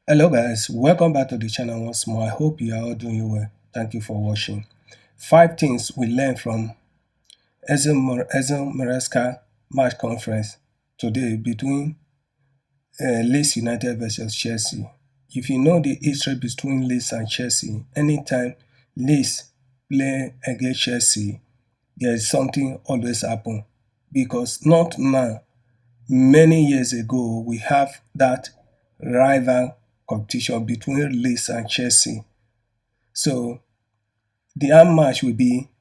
Hello guys, welcome back to the channel once more. I hope you are all doing well. Thank you for watching. 5 things we learned from Maresca match conference today between Leeds United versus Chelsea. If you know the history between Leeds and Chelsea, anytime Leeds play against Chelsea, there is something always happen because not now, many years ago, we have that rival competition between Leeds and Chelsea. So the home match will be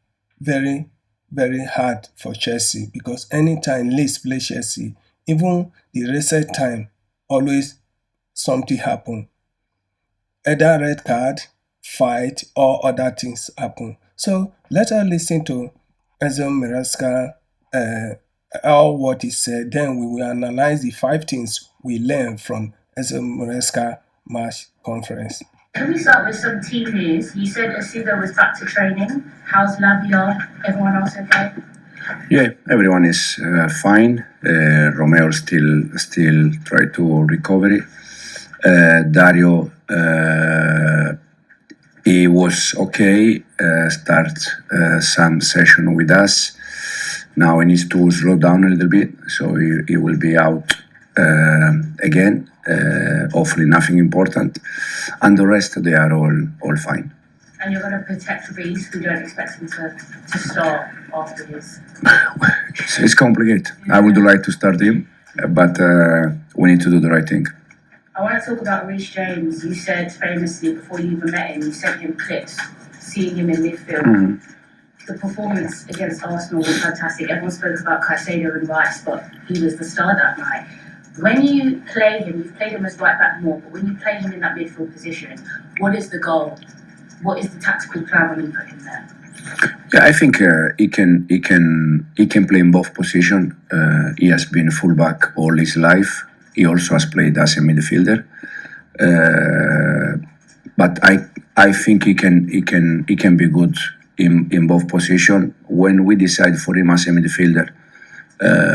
very, very hard for Chelsea because anytime Leeds play Chelsea, even the recent time, always something happen. Either red card, fight, or other things happen. So let us listen to Enzo Maresca all what he said. Then we will analyze the 5 things we learned from Enzo Maresca match conference. Can we start with some team news? You said Asido was back to training. How's Lavia? Everyone else okay? Yeah, everyone is fine. Romeo still try to recover. Dario, he was okay. Start some session with us. Now he needs to slow down a little bit, so he will be out again. Hopefully nothing important, and the rest they are all fine. And you're going to protect Reece. We don't expect him to start after this. It's complicated. I would like to start him, but we need to do the right thing. I want to talk about Reece James. You said famously before you even met him, you sent him clips, seeing him in midfield. Mm-hmm. The performance against Arsenal was fantastic. Everyone spoke about Caicedo and Rice, but he was the star that night. When you play him, you've played him as right back more, but when you play him in that midfield position, what is the goal? What is the tactical plan when you put him there? Yeah, I think he can play in both positions. He has been fullback all his life. He also has played as a midfielder. But I think he can be good in both positions. When we decide for him as a midfielder,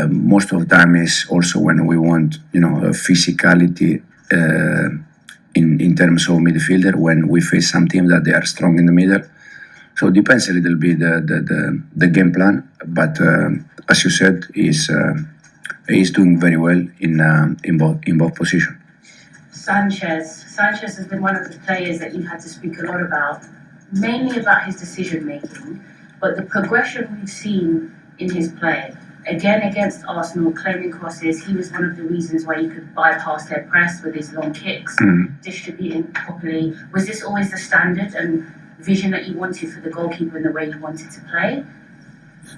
most of the time is also when we want physicality in terms of midfielder, when we face some team that they are strong in the middle. So it depends a little bit the game plan, but as you said, he's doing very well in both positions. Sanchez has been one of the players that you've had to speak a lot about, mainly about his decision making, but the progression we've seen in his play. Again, against Arsenal, claiming crosses, he was one of the reasons why you could bypass their press with his long kicks, distributing properly. Was this always the standard and vision that you wanted for the goalkeeper and the way you wanted to play?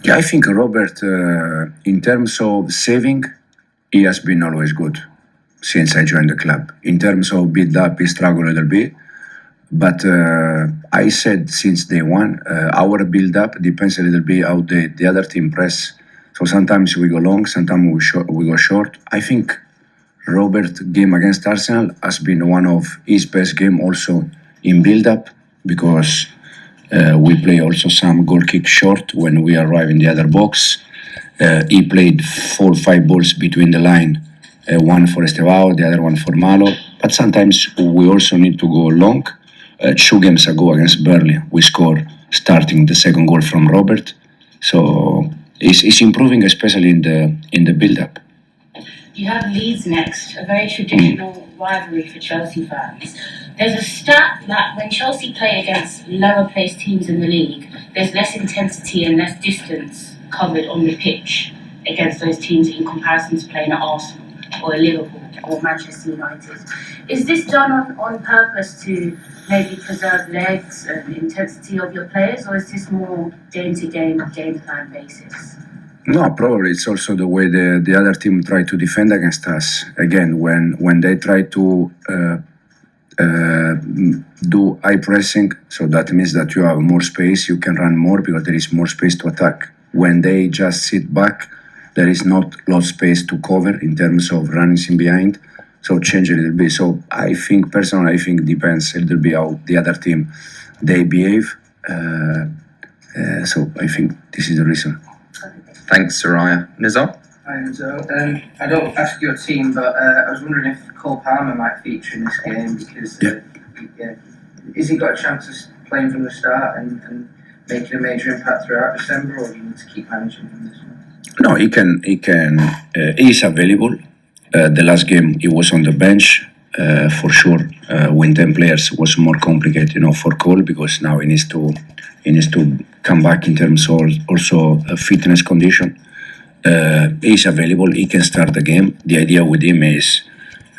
Yeah, I think Robert, in terms of saving, he has been always good since I joined the club. In terms of build up, he struggled a little bit. But I said since day one, our build up depends a little bit how the other team press. So sometimes we go long, sometimes we go short. I think Robert's game against Arsenal has been one of his best game also in build-up because we play also some goal kick short when we arrive in the other box. He played 4 or 5 balls between the line, one for Estevao, the other one for Malo. But sometimes we also need to go long. 2 games ago against Burnley, we scored starting the second goal from Robert. So it's improving, especially in the build-up. You have Leeds next, a very traditional rivalry for Chelsea fans. There's a stat that when Chelsea play against lower placed teams in the league, there's less intensity and less distance covered on the pitch against those teams in comparison to playing at Arsenal or Liverpool or Manchester United. Is this done on purpose to maybe preserve legs and intensity of your players, or is this more game-to-game, game plan basis? No, probably it's also the way the other team try to defend against us. Again, when they try to do high pressing, so that means that you have more space, you can run more because there is more space to attack. When they just sit back, there is not a lot of space to cover in terms of running in behind. So change a little bit. So I think personally, depends a little bit how the other team they behave. So I think this is the reason. Thanks, Soraya. Nizar? Hi, Enzo. I don't ask your team, but I was wondering if Cole Palmer might feature in this game because is he got a chance of playing from the start and making a major impact throughout December, or do you need to keep managing him this one? No, he can. He can. He is available. The last game he was on the bench. For sure, when 10 players was more complicated, for Cole because now he needs to come back in terms of also fitness condition. He's available. He can start the game. The idea with him is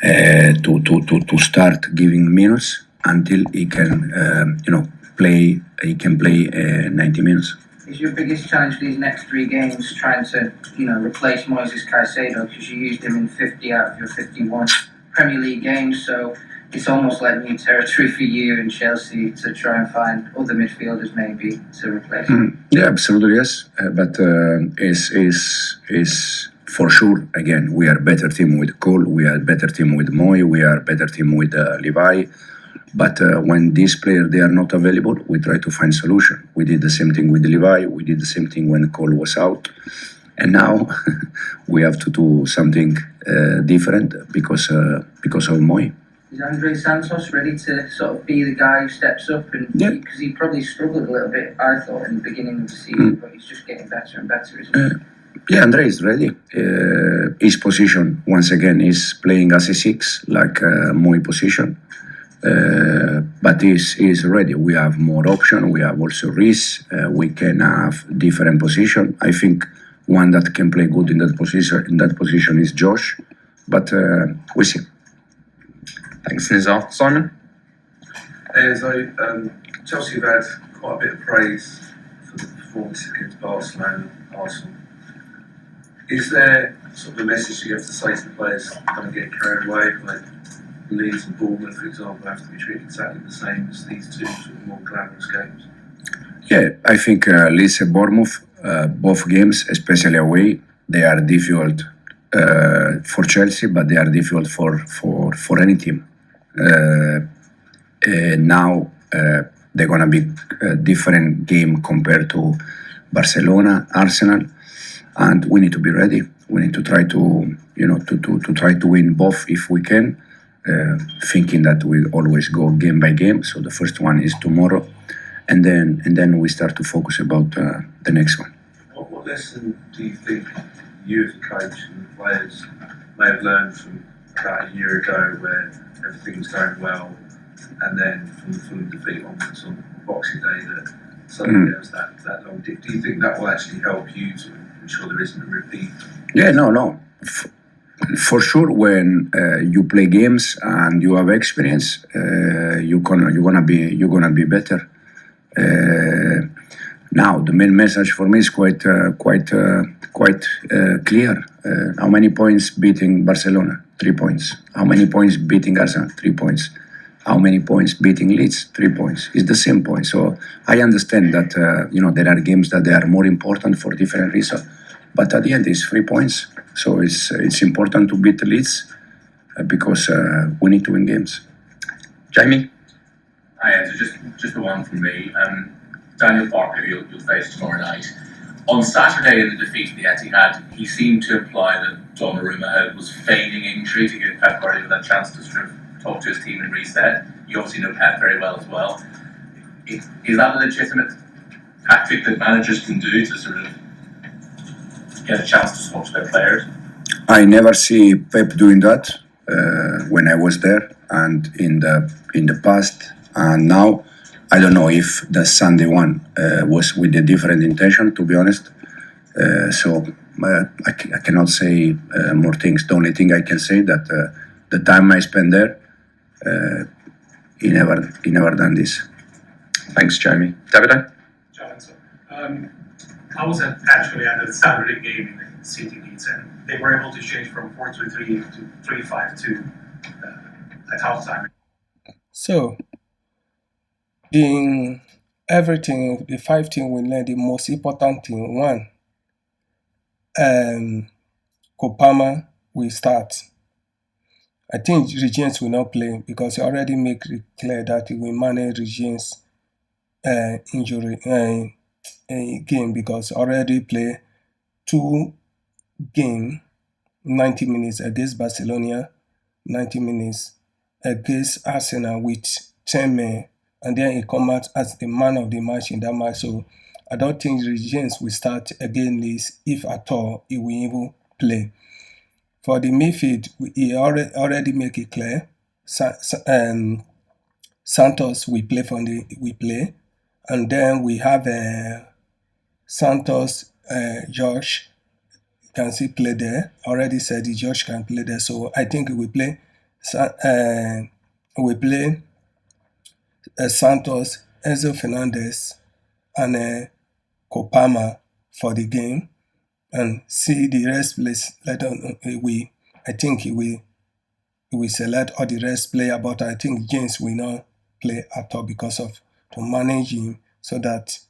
to start giving minutes until he can play. He can play 90 minutes. Is your biggest challenge for these next 3 games trying to replace Moises Caicedo because you used him in 50 out of your 51 Premier League games, so it's almost like new territory for you and Chelsea to try and find other midfielders maybe to replace him. Yeah, absolutely yes. But is for sure. Again, we are better team with Cole. We are better team with Moy. We are better team with Levi. But when these players they are not available, we try to find solution. We did the same thing with Levi. We did the same thing when Cole was out, and now we have to do something different because of Moy. Is Andre Santos ready to sort of be the guy who steps up? And because he probably struggled a little bit, I thought, in the beginning of the season, but he's just getting better and better, isn't he? Yeah, Andre is ready. His position once again is playing as a six, like Moy position. But he's ready. We have more option. We have also Reece. We can have different position. I think one that can play good in that position is Josh. But we see. Thanks, Nizar. Simon? So Chelsea have had quite a bit of praise for the performance against Barcelona, Arsenal. Is there sort of a message you have to say to the players don't get carried away? Like Leeds and Bournemouth, for example, have to be treated exactly the same as these two sort of more glamorous games? Yeah, I think Leeds and Bournemouth, both games, especially away, they are difficult for Chelsea, but they are difficult for any team. Now they're gonna be a different game compared to Barcelona, Arsenal, and we need to be ready. We need to try to try to win both if we can. Thinking that we always go game by game. So the first one is tomorrow, and then we start to focus about the next one. What lesson do you think you as a coach and the players may have learned from about a year ago where everything was going well, and then from the Fulham defeat onwards on Boxing Day that suddenly there was that long dip? Do you think that will actually help you to ensure there isn't a repeat? Yeah, no. For sure, when you play games and you have experience, you're gonna be better. Now, the main message for me is quite clear. How many points beating Barcelona? 3 points. How many points beating Arsenal? 3 points. How many points beating Leeds? 3 points. It's the same point. So I understand that there are games that they are more important for different reasons, but at the end it's 3 points. So it's important to beat the Leeds because we need to win games. Jamie? Hi, so just the one from me. Daniel Parker, you'll face tomorrow night. On Saturday in the defeat of the Etihad, he seemed to imply that Donnarumma was feigning injury to give Pep Guardiola that chance to sort of talk to his team and reset. You obviously know Pep very well as well. Is that a legitimate tactic that managers can do to sort of get a chance to swap their players? I never see Pep doing that when I was there and in the past, and now I don't know if the Sunday one was with a different intention, to be honest. So I cannot say more things. The only thing I can say that the time I spent there, he never done this. Thanks, Jamie. Davide? I was actually at the Saturday game in City Leeds, and they were able to change from 4-3-3 to 3-5-2 at halftime. So, in everything, the 5 things we learned, the most important thing, one, Kopama will start. I think James will not play because he already made it clear that he will manage James' injury game because already play 2 game, 90 minutes against Barcelona, 90 minutes against Arsenal with 10 men, and then he come out as the man of the match in that match. So I don't think Reece James will start against Leeds, if at all he will even play. For the midfield, he already make it clear. Santos we play, and then we have Santos, Josh can still play there. Already said Josh can play there, so I think we play. We play Santos, Enzo Fernandez, and Palmer for the game, and see the rest place. I think he will select all the rest player, but I think James will not play at all because of to manage him so that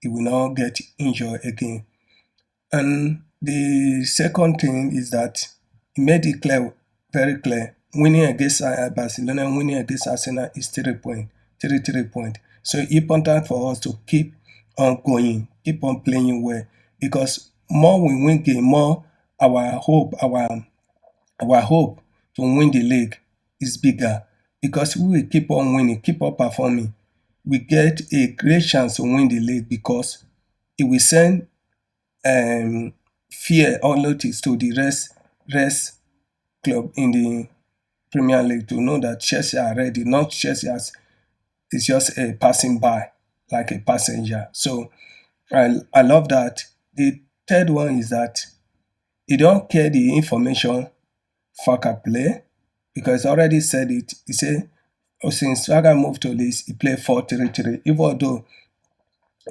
he will not get injured again. And the second thing is that he made it clear, very clear, winning against Barcelona, winning against Arsenal is 3 points, 3 points. So it's important for us to keep on going, keep on playing well, because more we win game, more our hope to win the league is bigger, because we will keep on winning, keep on performing. We get a great chance to win the league because it will send fear or notice to the rest club in the Premier League to know that Chelsea are ready, not Chelsea as it's just a passing by, like a passenger. So I love that. The third one is that he don't care the information Faka play, because already said it. He said since Faka moved to Leeds, he played 4-3-3, even though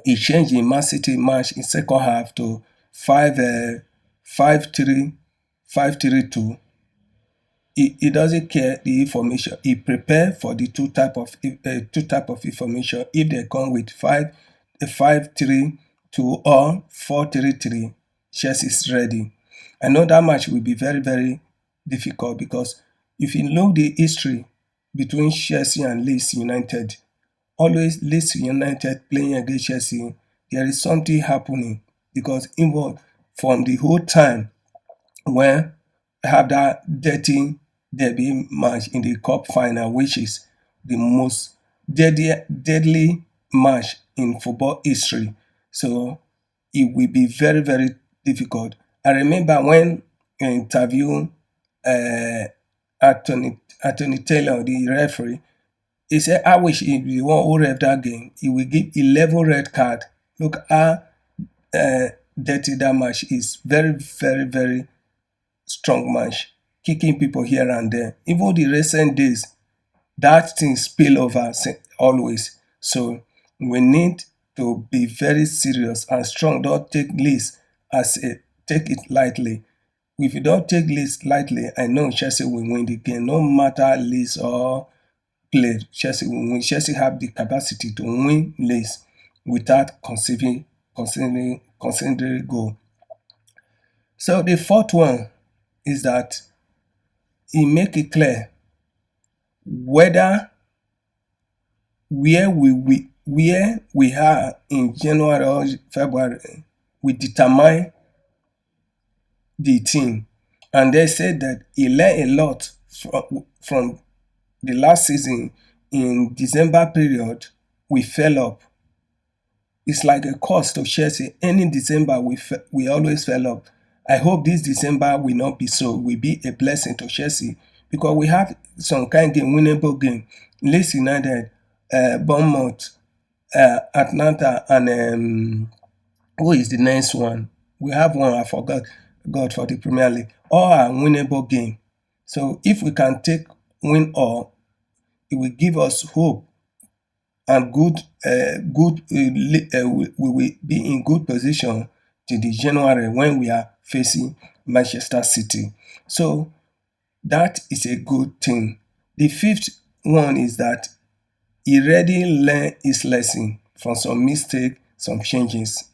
he changed in Man City match in second half to 5-3-2. He doesn't care the information. He prepare for the two type of information. If they come with 5-3-2 or 4-3-3, Chelsea is ready. I know that match will be very, very difficult, because if you know the history between Chelsea and Leeds United, always Leeds United playing against Chelsea, there is something happening, because even from the whole time when have that dirty derby match in the cup final, which is the most deadly match in football history. So it will be very, very difficult. I remember when I interviewed Anthony Taylor, the referee, he said, I wish he be the one who ref that game. He will give 11 red card. Look how dirty that match is. Very, very, very strong match. Kicking people here and there. Even the recent days, that thing spill over always. So we need to be very serious and strong. Don't take take it lightly. If you don't take Leeds lightly, I know Chelsea will win the game. No matter Leeds or play, Chelsea will win. Chelsea have the capacity to win Leeds without considering goal. So the fourth one is that he make it clear whether where we are in January or February we determine the team. And they said that he learned a lot from the last season. In December period, we fell up. It's like a cost to Chelsea. Any December, we always fell up. I hope this December will not be so. Will be a blessing to Chelsea, because we have some kind of winnable game. Leeds United, Bournemouth, Atlanta, and who is the next one? We have one, I forgot. God, for the Premier League. All are winnable game. So if we can win all, it will give us hope and we will be in good position till the January when we are facing Manchester City. So that is a good thing. The fifth one is that he already learned his lesson from some mistake, some changes.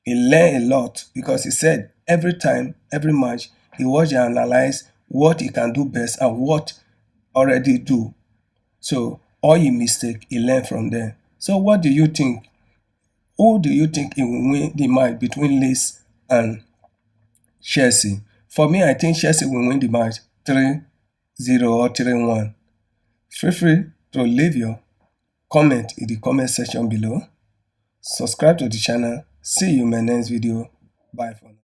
He learned a lot, because he said every time, every match, he watch and analyze what he can do best and what already do. So all your mistake, he learned from them. So what do you think? Who do you think he will win the match between Leeds and Chelsea. For me, I think Chelsea will win the match 3-0 or 3-1. Feel free to leave your comment in the comment section below. Subscribe to the channel. See you in my next video. Bye for now.